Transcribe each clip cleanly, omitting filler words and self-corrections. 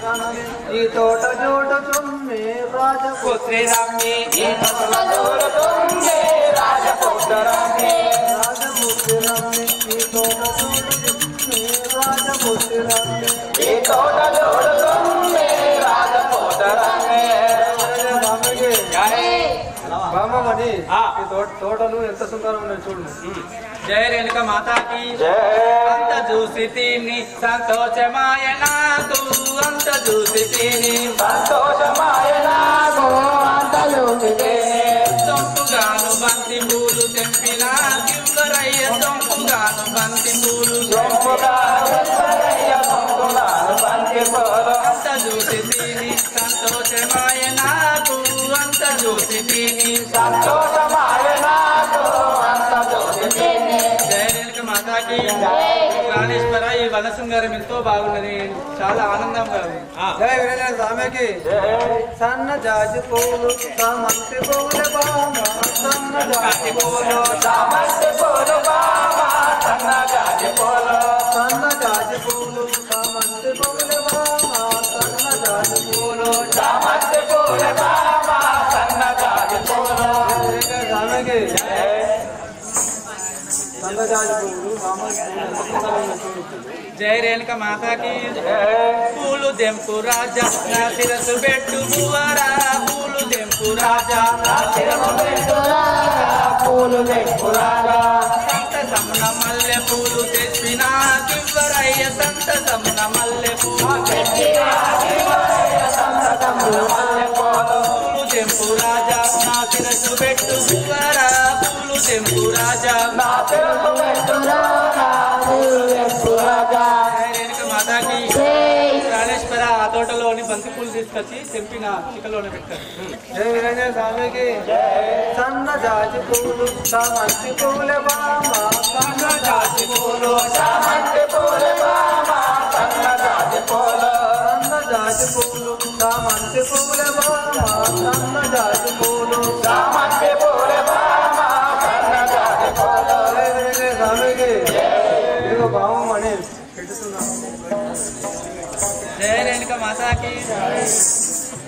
ఈ తోట చూడుచుమ్మే రాజపుత్రి రమ్మి ఈ తోట చూడుచుమ్మే రాజపుత్రి రమ్మి రాజపుత్రి రమ్మి ఈ తోట చూడుచుమ్మే రాజపుత్రి రమ్మి ఈ తోట చూడుచుమ్మే రాజపుత్రి రమ్మి బామని ఈ తోటలు ఎంత సుందరం ఉన్నాయి చూడు. జయ రేణుక మాతాకి అంత చూసి తిని సంతోషమాయ నాకు అంత చూసి తిని సంతోషమాయ నాకు అంత చూసి తిని సొంపుగాను బంతి పూలు తెంపిన కిందరయ్య సొంపుగాను బంతి పూలు బంతి పూలు అంత చూసి తిని సంతోషమాయ నాకు అంత చూసి తిని సంతోషమాయ నాకు అంత చూసి తిని. జయ రేణుక మాతాకి ప్రాణేశ్వర ఈ వనశృంగారం ఎంతో బాగున్నది, చాలా ఆనందంగా ఉంది. జయ వీరేంద్ర స్వామికి సన్న జాజి పూలు సామంతి పూల బామ సన్న జాజి పూలు సామంతి పూల బామ సన్న జాజి పూలు సన్న జాజి పూలు సామంతి పూల బామ సన్న జాజి పూలు సామంతి పూల బామ సన్న జాజి పూలు. స్వామికి జయ రేణుక మాతాకి పూలు దెంపు రాజా నా శిరసు పెట్టు బువరా పూలు దెంపు రాజా నా శిరసు పెట్టు పూలు దెంపు రాజా సంత సమున మల్లె పూలు తెచ్చిన కివ్వరయ్య సంత సమున మల్లె పూలు తెచ్చిన సంత సమున మల్లె పూలు దెంపు రాజా నా శిరసు పెట్టు బువరా పూలు దెంపు రాజా నా శిరసు పెట్టు మాతాకి ప్రాణేశ్వర ఆ తోటలోని బంతి పూలు తీసుకొచ్చి తెంపిన చిక్కలోనే పెట్టారు. జయ వీరేంద్ర స్వామికి సన్న జాజి పూలు సామంతి పూల బామ సన్న జాజి పూలు సామంతి పూల బామ సన్న జాజి పూలు సన్న జాజి పూలు సామంతి పూల బామ సన్న జాజి పూలు సామంతి పూల బామ సన్న జాజి పూలు. జయ వీరేంద్ర స్వామికి ఇదిగో బావం అని పెట్టుతున్నాను. జయ రేణుక మాతాకి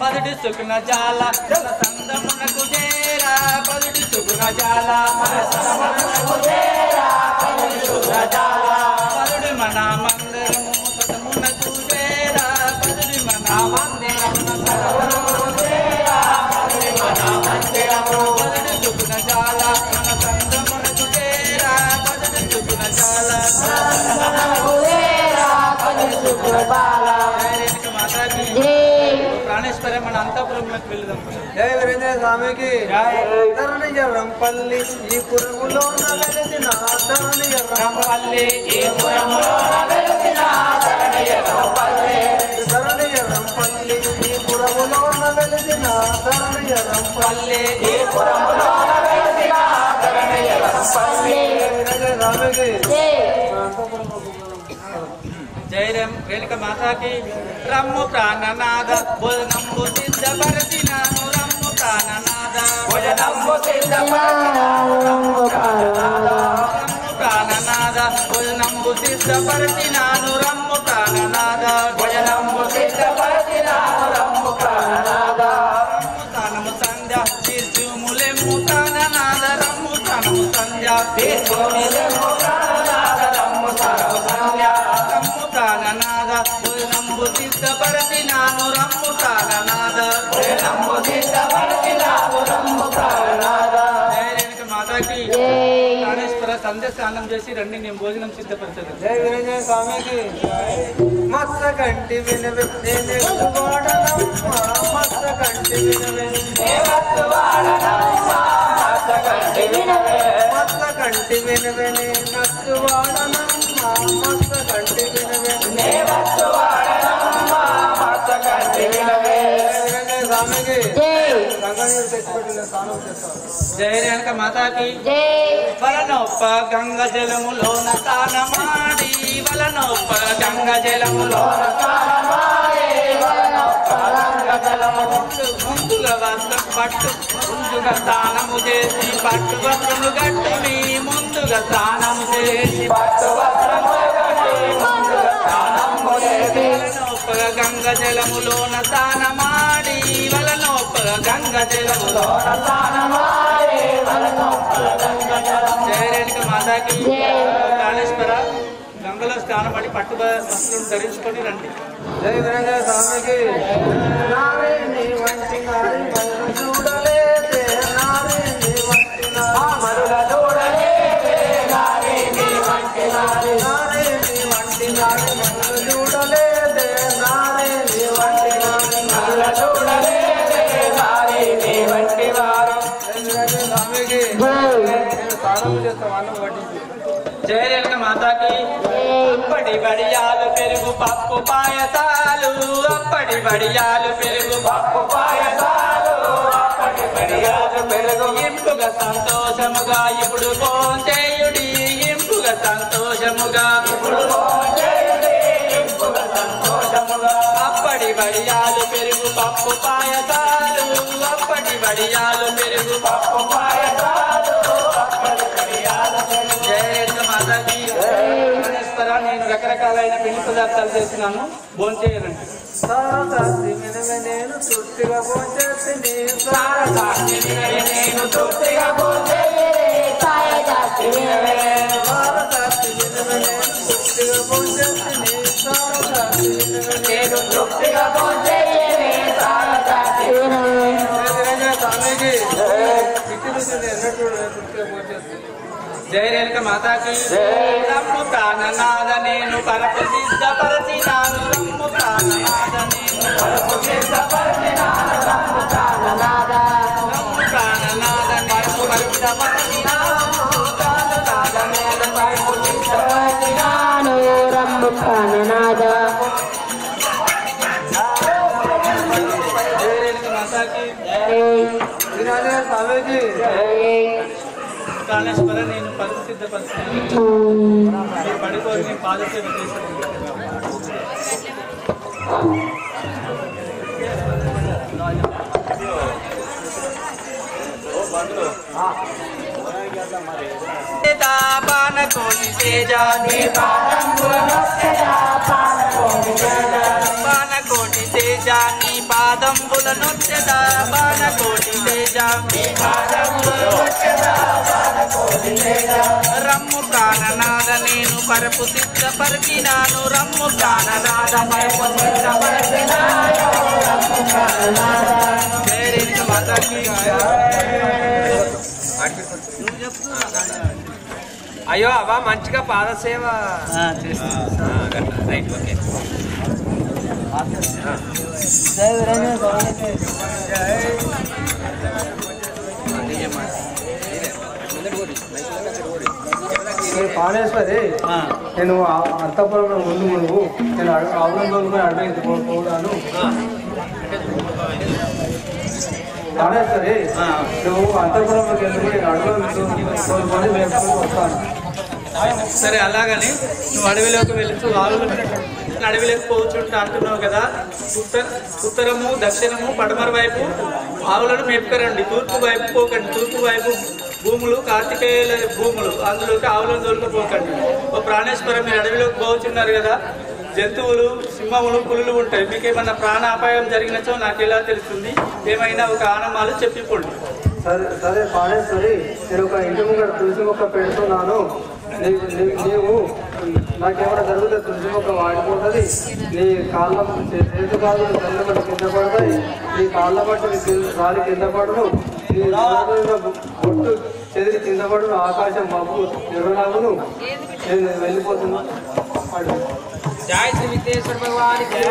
పదుటి సుకున జాల సందమునకు చేరా పదుటి సుకున జాల పదుడి మన మందిరము సతమునకు చేరా పదుడి మన మందిరము పదుడి సుకున జాల మన సందమునకు చేరా పదుడి సుకున జాల ప్రాణేశ్వర మన అంతఃపురంలోకి వెళ్దాం. జయ వీరేంద్ర స్వామికి రంపల్లి ఈ పురములో వెలిసిన రంపల్లి ఈ పురములో వెలిసిన రంపల్లి రంపల్లి ఈ పురములో వెలిసిన రంపల్లి ఈ పురములో వెలిసిన రంపల్లి. స్వామికి జయ రేణుక మాతాకి రమ్ము ప్రాణనాద భోజనంబు సిద్ధపరచినాను రమ్ము ప్రాణనాద భోజనంబు రమ్ము ప్రాణనాద భోజనంబు సిద్ధపరచినాను రమ్ము ప్రాణనాద భోజనంబు సిద్ధపరచినాను రమ్ము ప్రాణనాద రమ్ము తానము సంధ్య తీర్చుములెమ్ము ప్రాణనాద రమ్ము తానము సంధ్య తీర్చుములెమ్ము ప్రాణనాద రమ్ము తానము సంధ్య రమ్ము ప్రాణనాద భోజనంబు సిద్ధపరచినాను రమ్ము ప్రాణనాద భోజనంబు సిద్ధపరచినాను రమ్ము ప్రాణనాద. జయ రేణుక మాతాకి ప్రాణేశ్వర సంధ్య స్నానం చేసి రండి నేను భోజనం సిద్ధపరచదు. జయ వీరేంద్ర స్వామికి మత్స కంటి వినవే మత్స కంటి వినవే మత్స కంటి వినవే మత్స కంటి వినవే మత్సు వాడనమ్మ మత్స కంటి వినవే మత్సు వాడనమ్మ మత్స కంటి వినవే. స్వామికి గంగానీరు తెచ్చిపెట్టిన స్నానం చేస్తారు. జయ రేణుక మాతాకి వలనొప్ప గంగ జలములోన స్నానమాడి వలనొప్ప గంగ జలములోన స్నానమాడి వలనొప్ప గంగ జలము ముందుగా వస్త్రం పట్టు ముందుగా స్నానము చేసి పట్టు వస్త్రము గట్టుని ముందుగా స్నానము చేసి పట్టు వస్త్రము గట్టి ముందుగా స్నానము చేసి వలనొప్పగ గంగ జలములోన తానమాడి వలనొప్పగ గంగ జలములోన తానమాడి జయ రేణుక మాతాకి కాళేశ్వర గంగలో స్నానపడి పట్టు వస్త్రం ధరించుకొని రండి. జై వీరేంద్ర స్వామికి నారేని వంటి నారి మరుల చూడలేదే నారేని వంటి మరుల చూడలేదే నారేని వంటి నారి మరుల చూడలేదే నారేని వంటి మరుల చూడలేదే నారేని వంటి వారు. స్వామికి స్నానం చేస్తాం అన్నం పట్టించి. జయ రేణుక మాతాకి అప్పటి బడియాలు పెరుగు పప్పు పాయసాలు అప్పటి బడియాలు పెరుగు పప్పు పాయసాలు అప్పటి బడియాలు పెరుగు ఇంపుగా సంతోషముగా ఇప్పుడు భోంచేయుడి ఇంపుగా సంతోషముగా ఇప్పుడు భోంచేయుడి ఇంపుగా సంతోషముగా అప్పటి బడియాలు పెరుగు పప్పు పాయసాలు అప్పటి బడియాలు పెరుగు పప్పు పాయసాలు అప్పటి బడియాలు పెరుగు. జయ రేణుక మాతాకి నేను రకరకాలైన పిండి పదార్థాలు చేస్తున్నాను, భోంచేయాలండి. నేను తృప్తిగా భోంచేసి నేను తృప్తిగా జయ రేణుక మాతాకి రమ్ము ప్రాణనాద నేను పరపు సిద్ధపరచినాను రమ్ము ప్రాణనాద నేను పరపు సిద్ధపరచినాను రమ్ము ప్రాణనాద రమ్ము ప్రాణనాద నేను సిద్ధపరచినాను ప్రాణనాద నేను పరపు సిద్ధపరచినాను రమ్ము ప్రాణనాద. జయ రేణుక మాతాకి స్వామికి కాళేశ్వర నేను పరుపు సిద్ధపరిచాను పడుకోని నేను పాదసేవ చేశాను. బాణకోటి తేజాని బాణకోటి తేజాని పాదంబుల నొచ్చెద బాణకోటి తేజాని రమ్ము ప్రాణనాద నేను పరపు సిద్ధపరిచినాను రమ్ము ప్రాణనాద పరపు సిద్ధపరిచినాను రమ్ము ప్రాణనాద. జయ రేణుక మాతాకి. అయ్యో అవా మంచిగా పాదసేవ రైట్ ఓకే. పానేశ్వరి నేను అంతపురంలో ముందు నువ్వు నేను ఆవులందోలుకొని అడవికి పోడాను. పానేశ్వరి నువ్వు అంతపురంలోకి వెళ్ళి నేను అడవులు మేపుకొని వస్తాను. సరే అలాగని నువ్వు అడవిలోకి వెళ్తూ అడవిలోకి పోచుంటా అంటున్నావు కదా, ఉత్తరము దక్షిణము పడమర వైపు ఆవులను మేపుకరండి, తూర్పు వైపు పోకండి. తూర్పు వైపు భూములు కార్తికేయుల భూములు, అందులోకి ఆవులను దొరికిపోకండి. ఓ ప్రాణేశ్వరం మీరు అడవిలోకి పోచున్నారు కదా, జంతువులు సింహములు పులులు ఉంటాయి, మీకేమన్నా ప్రాణ అపాయం జరిగినచో నాకు ఎలా తెలుస్తుంది? ఏమైనా ఒక ఆనమాలు చెప్పిపోండి. సరే పానేశ్వరి నేను ఒక ఇంటి ముంగడ తులసి మొక్క పెడుతున్నాను. నీవు నాకేమైనా జరుగుతుంది, తులసి మొక్క వాడిపోతుంది, నీ కాళ్ళ చేతి కాళ్ళు తల్లి బట్టి కింద పడతాయి, నీ కాళ్ళ బట్టి రాలి కింద పడను, నీ బొట్టు చెదిరి కింద పడను, ఆకాశం మబ్బు ఎర్రనాగును, నేను వెళ్ళిపోతున్నా. జై శ్రీ విఘ్నేశ్వర భగవానికి.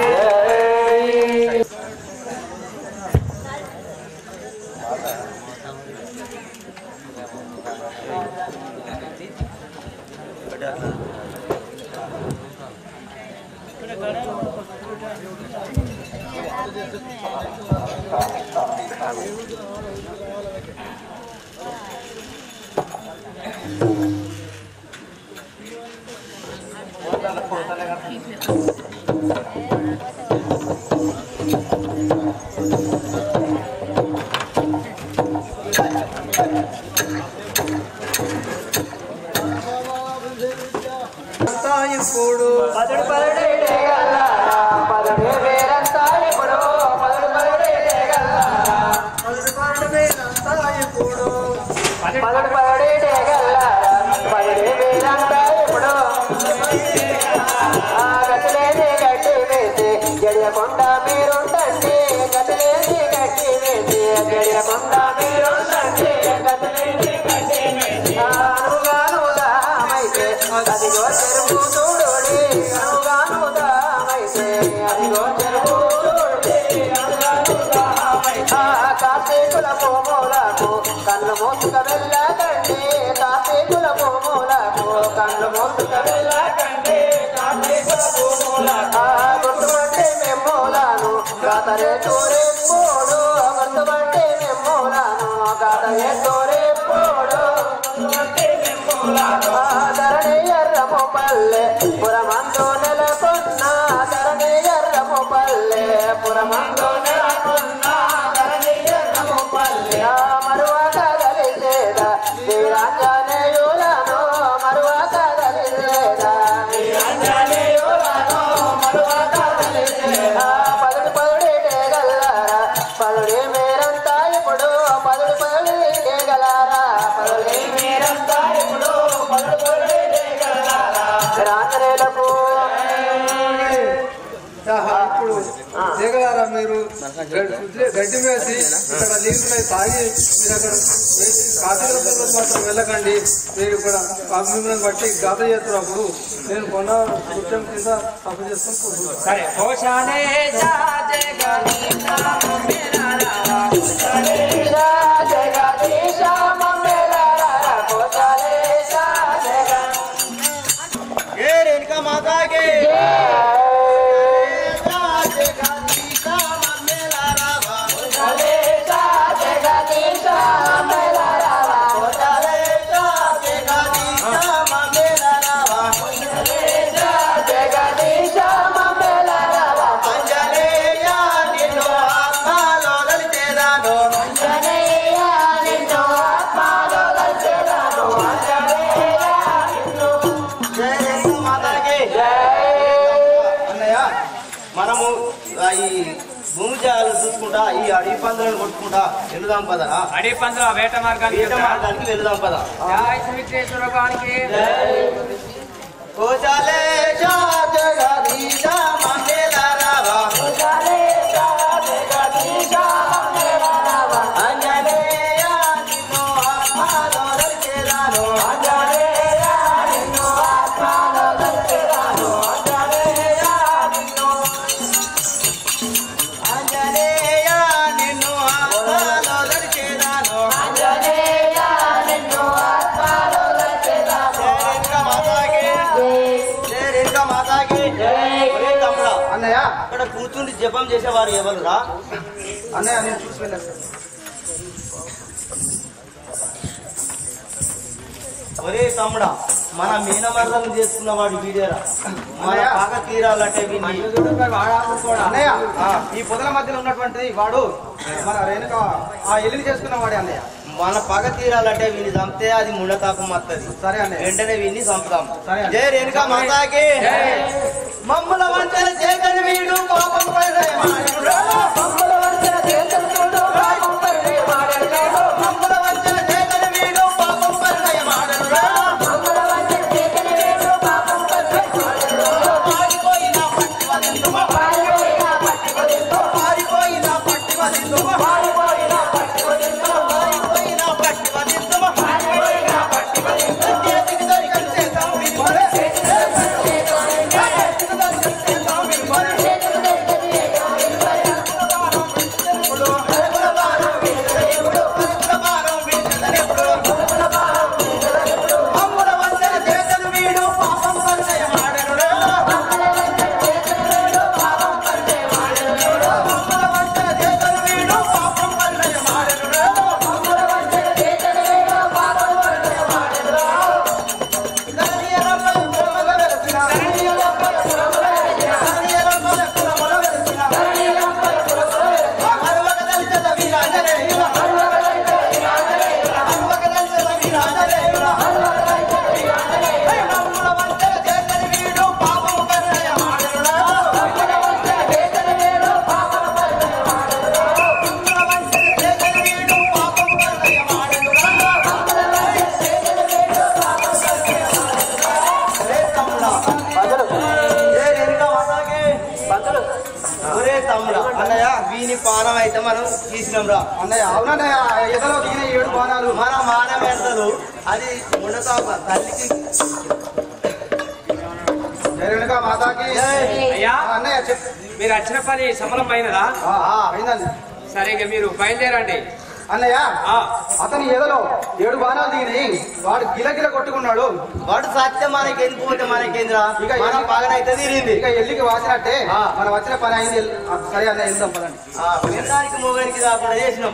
ఇప్పుడు పదడు పగడు పగడి డేగల్లారా పగడి మీరంతా ఇప్పుడు గతిలేని గట్టి వేసి జడియకొండ మీరుండండి గతిలేని గట్టి వేసి జడియకొండ మీరుండండి గతిలేని గట్టి వేసి అనుగాను దామైతే అదిగో చెరుపు చూడుడి అనుగాను దామైతే అదిగో చెరుపు చూడుడి అనుగాను దామైతే కార్తీకుల పూములకు కళ్ళు మూసుక వెళ్ళకండి కార్తీకుల పూములకు కళ్ళు మూసుక వెళ్ళకండి కార్తీకుల పూములకు గుర్తుపట్టి మెమ్మూలను గాతరే తోరే పోడు గుర్తుపట్టి మెమ్మూలను గాతరే తోరే పోడు ధరణి ఎర్రము పల్లె పురమందు నెలకొన్న ధరణి ఎర్రము పల్లె పురమందు నెలకొన్న ధరణి ఎర్రము పల్లె మరువక గలిసేద వీరాంజనేయులను మరువక గలిసేద వీరాంజనేయులను మరువక గలిసేద పదుడు పదుడి డేగల్లారా పదుడి మీరంతా ఇప్పుడు పదుడు పదుడి డేగలారా పదుడి మీరంతా ఇప్పుడు పదుడు పదుడి డేగలారా రాత్రేలకు ఇప్పుడు దిగలారా మీరు గడ్డి వేసి ఇక్కడ నీళ్ళు తాగి మీరు అక్కడ కాశీలో మాత్రం వెళ్ళకండి. మీరు ఇక్కడ మిమ్మల్ని బట్టి గాథ చేస్తున్నప్పుడు నేను కొన్న వృక్షం కింద తప్పు చేసుకుని సరే మాతాకి మనము ఈ భూమి జాలు చూసుకుంటా ఈ అడవి పందులను కొట్టుకుంటా వెళ్దాం పదా అడవి పందుల వేట మార్గానికి వెళ్దాం పదా అన్నయ్య అక్కడ కూర్చుండి జపం చేసేవారు ఎవరురా అన్నయ్య నేను చూసి వెళ్ళాను. ఒరే తమ్ముడా మన మీనమర్దలు చేసుకున్న వాడు వీడేరా మన పాక తీరాలంటే అన్నయ్య ఈ పొదల మధ్యలో ఉన్నటువంటి వాడు మన రేణుక ఆ ఇల్లు చేసుకున్న వాడే అన్నయ్య. మన పగ తీరాలంటే వీని చంపితే అది ముళ్ళతాకు మత్తది. సరే అన్నయ్య వెంటనే వీడిని చంపుతాం. జై రేణుక మాతాకి మమ్మల వంచన చేతని వీడు పాపం పైన మమ్మల వంచన చేతని వీడు పాపం పైన మమ్మల వంచన చేతని వీడు పాపం పైన మమ్మల వంచన చేతని వీడు పాపం పైన పారిపోయిన పట్టి వదిందు పారిపోయిన పట్టి వదిందు పారిపోయిన పట్టి వదిందు పారిపోయిన పట్టి వదిందు పారిపోయిన పట్టి వదిందు పారిపోయిన పట్టి వదిందు చేతికి దొరికని చేద్దాం విడిపడే చేతికి దొరికని చేద్దాం విడిపడే చేతికి దొరికని చేద్దాం విడిపడే పానం అయితే మనం తీసినాం రా అన్నయ్య. అవునన్నయ్య, ఎదలో దిగిన 7 బాణాలు మన మానం పెడతారు అది ఉండతావు తల్లికి జరుగునుగా మాతాకి. అయ్యా అన్నయ్య చెప్పు. మీరు వచ్చిన పని సఫలం అయినదా? అయిందండి. సరే ఇక మీరు బయలుదేరండి. అన్నయ్య, ఆ, అతని ఎదలో 7 బాణాలు దిగినాయి. వాడు గిలగిల కొట్టుకున్నాడు. వాడు సత్యం మనకి ఎందుకు పోతే మనకేంద్రా ఇక మనం పగనైతే తీరింది ఇక ఎల్లికి వాసినట్టే మనం వచ్చిన పని అయింది. సరే అన్నయ్య, వెళ్దాం పదండి. వినడానికి మొగనికి కాకుండా చేసినాం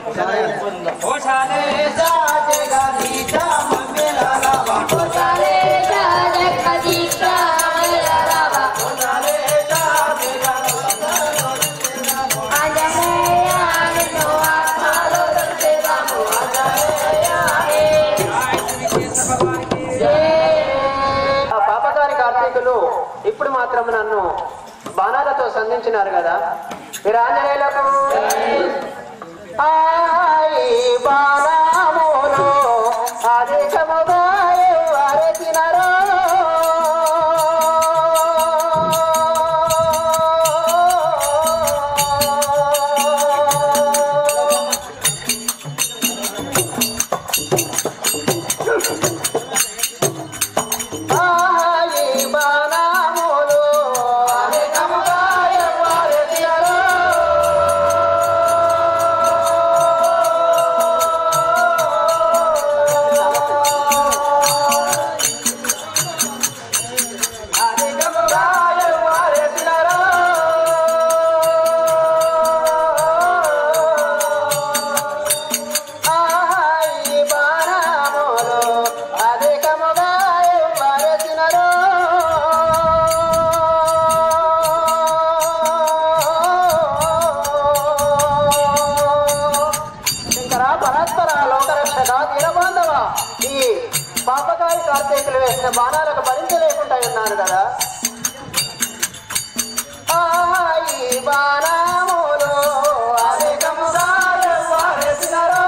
ఓ శాలే పాపగారి కార్తీకులు ఇప్పుడు మాత్రం నన్ను బాణాలతో సంధించినారు కదా. మీరు ఆంజనేయులకు బాణములు అధికముగా అరచినారో పాపకారి కార్తీకులు వేసిన బాణాలకు భరించలేకుండా ఉన్నారు కదా. ఈ బాణములు అధికముగా వారెసినారో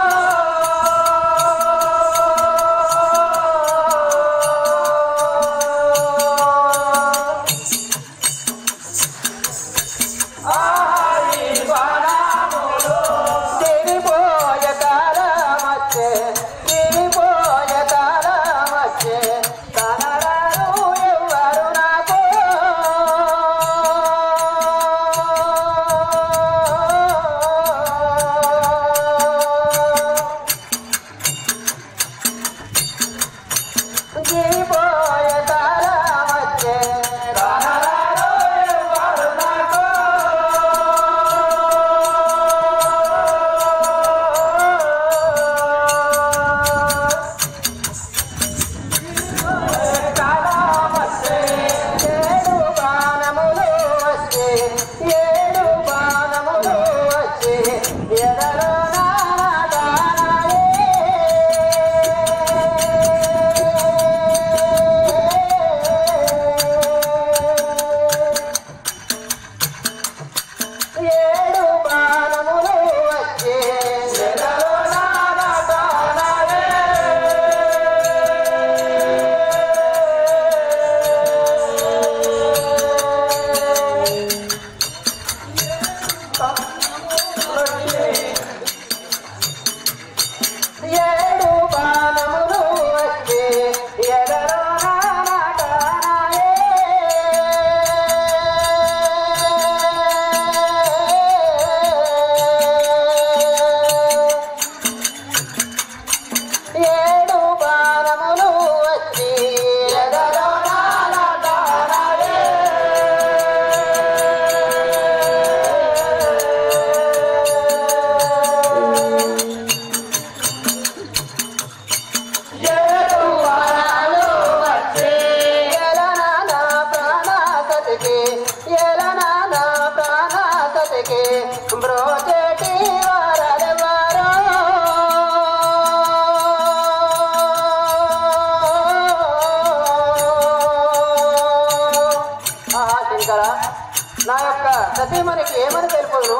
నా యొక్క సతీమణికి ఏమని తెలుపును?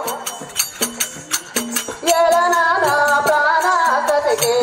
ఎలనా నా ప్రాణ సతికి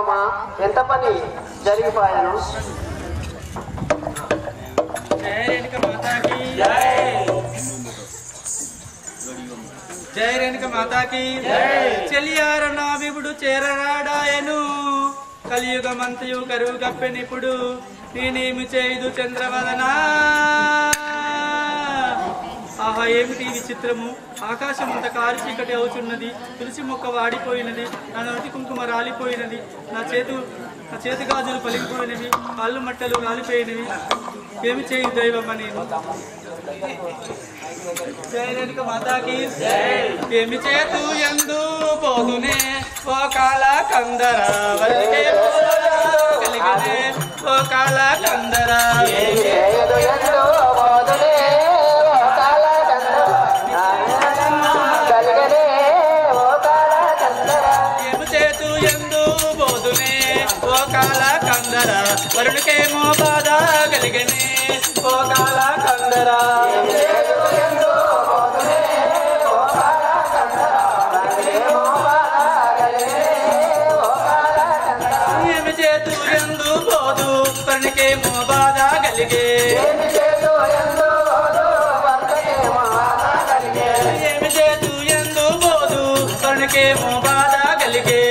చెప్పమ్మా, ఎంత పని జరిగిపోయాను? జై రేణుక మాతాకి జై రేణుక మాతాకి చెలియార నా విపుడు చేరరాడాయను కలియుగమంతయు కరువు గప్పెనిప్పుడు నేనేమి చేయదు చంద్రవదనా. ఆహా, ఏమిటి విచిత్రము! ఆకాశం అంత కారు చీకటి అవుతున్నది, తులసి మొక్క వాడిపోయినది, నా నోటి కుంకుమ రాలిపోయినది, నా చేతి గాజులు పలిగిపోయినవి, కాళ్ళు మట్టలు రాలిపోయినవి. ఏమి చేయు దైవమ్మ నేను. జై రేణుక మాతాకి ఏమి చేతు ఎందు పోదునే ఓ కాల కందర వలికే కలిగనే ఓ కాల కందర ఏమి చేతు ఎందు పోదునే ఓ కాల కందర వరుణకేమో బాధ కలిగనే ఓ కాల కందర ఏమి చేతు ఎందు పోదు వరుణకేమో బాధ కలిగే ఏమి చేతు ఎందు పోదు వరుణకేమో బాధ కలిగే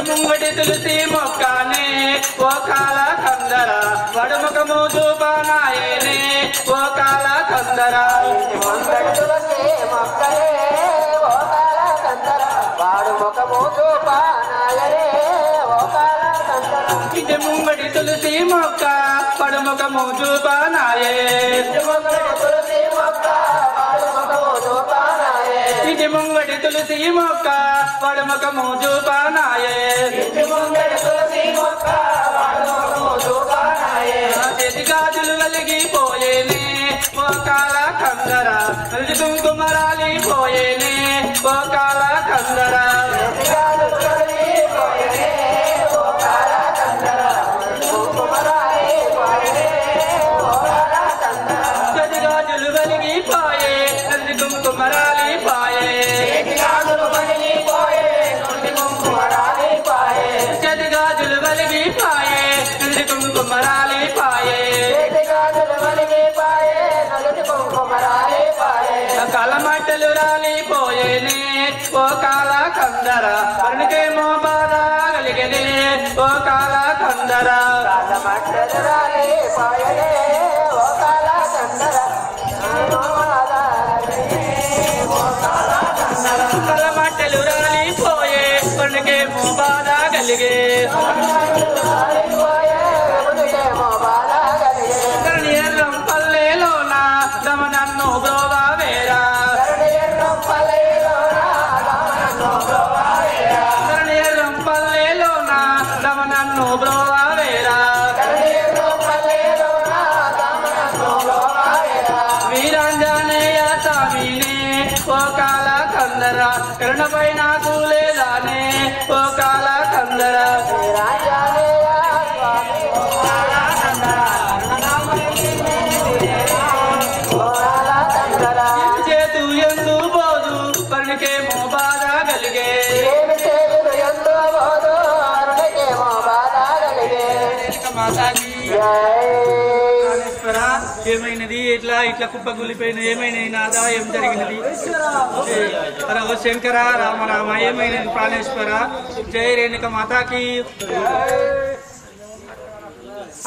ముంగటి తులసి మొక్కనే ఓ కాల కందర వడముఖము చూపనాయనే ఓ కాల కందర తులసి మొక్కనే ఓ కాల కందర వాడుముఖము చూపనాయనే ఓ కాల కందర ఇది ముంగటి తులసి మొక్క వడముఖము చూపనాయే తులసి మొక్క వాడుముఖము చూపనాయే ఇది ముంగటి తులసి మొక్క వడముఖము చూపనాయే చేతి గాజులు వెలిగిపోయేనే ఓ కాల కందర నలుగు కుంకుమ రాలిపోయేనే ఓ కాల కందర చేతి గాజులు వెలిగిపోయే నలుగు కుంకుమ రాలిపోయే జదిగాజులు వలిగిపాయే నలుడి కుంకుమ రాలిపాయే కలమట్టలు రాలిపోయేనే ఓ కాల కందర వరుణకేమో బాధ కలిగనే ఓ కాల కందర కలమట్టలు రాలిపోయేనే ఓ కాల కందర కలమట్టలు రాలిపోయే వరుణకేమో బాధ కలిగే కరణీయం పల్లెలోన గమనన్ను బ్రోవా వేరా కరణీయం పల్లెలోన గమనన్ను బ్రోవా వేరా వీరాంజనేయ స్వామినే ఓ కాల కందర కరుణపై నాకు లేదానే ఓ కాల కందర చేతు ఎందు పోదు వరుణకేమో బాధ కలిగే ఏమైనది ఇట్లా ఇట్లా కుప్పగులిపోయిన ఏమైనా నాదా ఏం జరిగినది? ఓ శంకర రామ రామ ఏమైనది ప్రాణేశ్వర. జై రేణుక మాతాకి.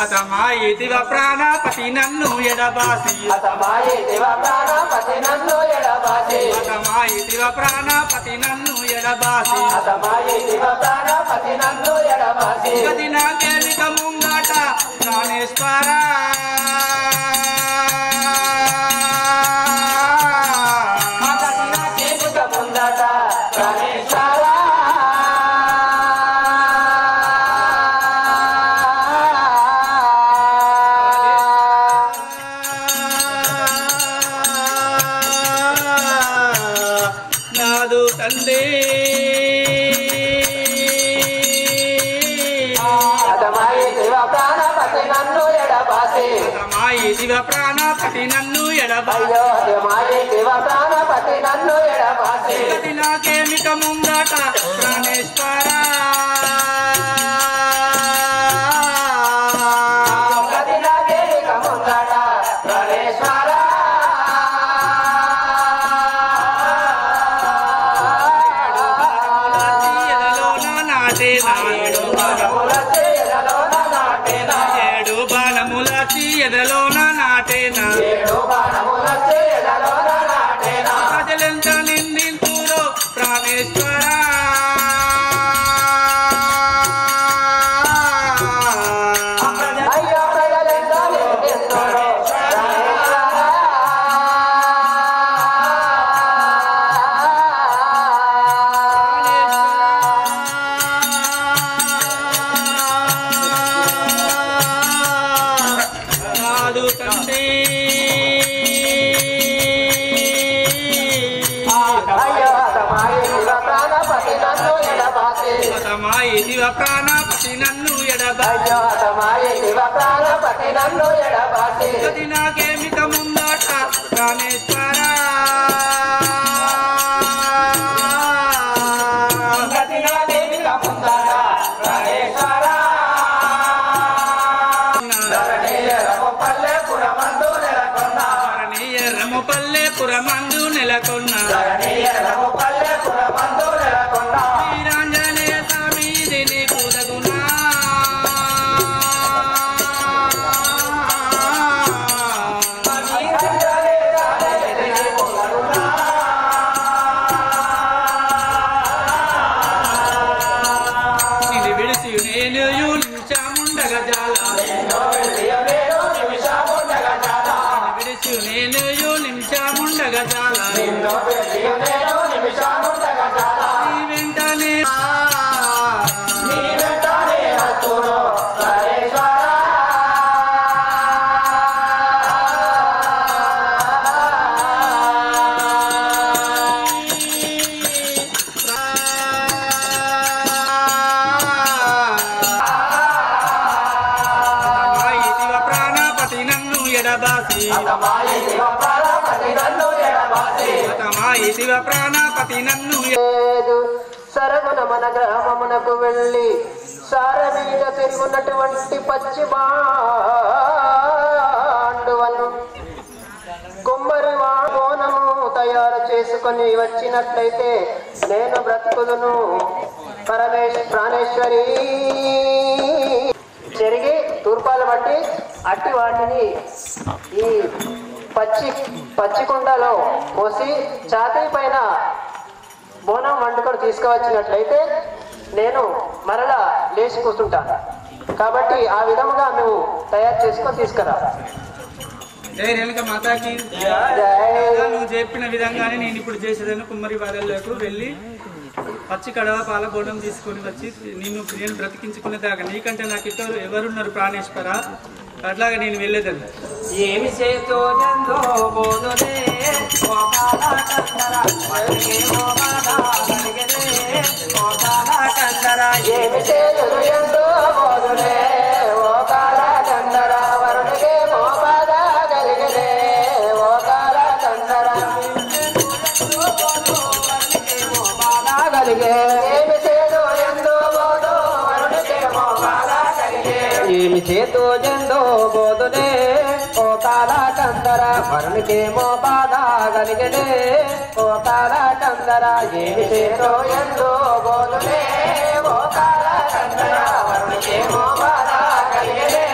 అతమాయితివ ప్రాణపతి నన్ను ఎడబాసి అతమాయితివ ప్రాణపతి నన్ను ఎడబాసి గది నాకేమిక ముంగట ప్రాణేశ్వర నాదు తండ్రి అతమాయితివ ప్రాణపతి నన్ను ఎడబాసి అతమాయితివ ప్రాణపతి నన్ను ఎడబాసి గతి నాకేమిక ముందట ప్రాణేశ్వర ఏడు బాణముల ఎదలోన నాటేనా ప్రజలెంత నిందింతురో ప్రాణేశ్వర ప్రాణపతి నన్ను ఎడబాసి గతి నాకేమిక ముందట ప్రాణేశ్వర గతి నాకేమిక ముందట ప్రాణేశ్వర రమపల్లె పురమందు నెలకొన్న వీరాంజనేయ స్వామి ఇది కూదగునా నిన్ను విడిచి నేను నిమిషముండగా జాల విడిచి నేను నిమిషముండగా జాల నీ వెంటనే ప్రాణపతి నన్ను ఎడబాసి ప్రాణపతి నన్ను సరగుణ మన గ్రామమునకు వెళ్ళి సార మీద తిరుగున్నటువంటి పచ్చి బాండువను కొమ్మరి బోనము తయారు చేసుకొని వచ్చినట్లయితే నేను బ్రతుకుదును ప్రాణేశ్వరి చెరిగి తూర్పాలు బట్టి అట్టి వాటిని ఈ పచ్చి కుండలో పోసి ఛాతీ పైన బోనం వండుకొని తీసుకువచ్చినట్లయితే నేను మరలా లేచి కూర్చుంటాను. కాబట్టి ఆ విధముగా నువ్వు తయారు చేసుకొని తీసుకురా. జై రేణుక మాతాకి నువ్వు చెప్పిన విధంగానే నేను ఇప్పుడు చేసేదాన్ని కుమ్మరి బాధల్లోకి వెళ్ళి పచ్చి కడవ పాల బోనం తీసుకొని వచ్చి నేను బ్రతికించుకునే దాకా నీకంటే నాకు ఇద్దరు ఎవరున్నారు ప్రాణేశ్వర అట్లాగా నేను వెళ్ళేదాన్ని. ఏమి చేతో జందో బోధులే ఏమి చేయుదుయందో బోధులే ఓ కాల కందర వరుణికే మోపాద కలిగలే ఓ కాల కందర కలిగే ఏమి చేయుదుయందో బోధు వరుణికే మోపాద కలిగే ఏమి చేయుదుయందో బోధులే ఓ కాల కందర వరుణికే మోపాద కలిగలే ఓ కాల కందర ఏమి చేయుదుయందో బోధులే ఓ కాల కందర వరుణికే మోపాద కలిగలే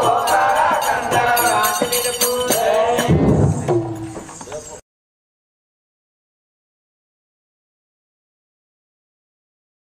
ఓ కాల కందర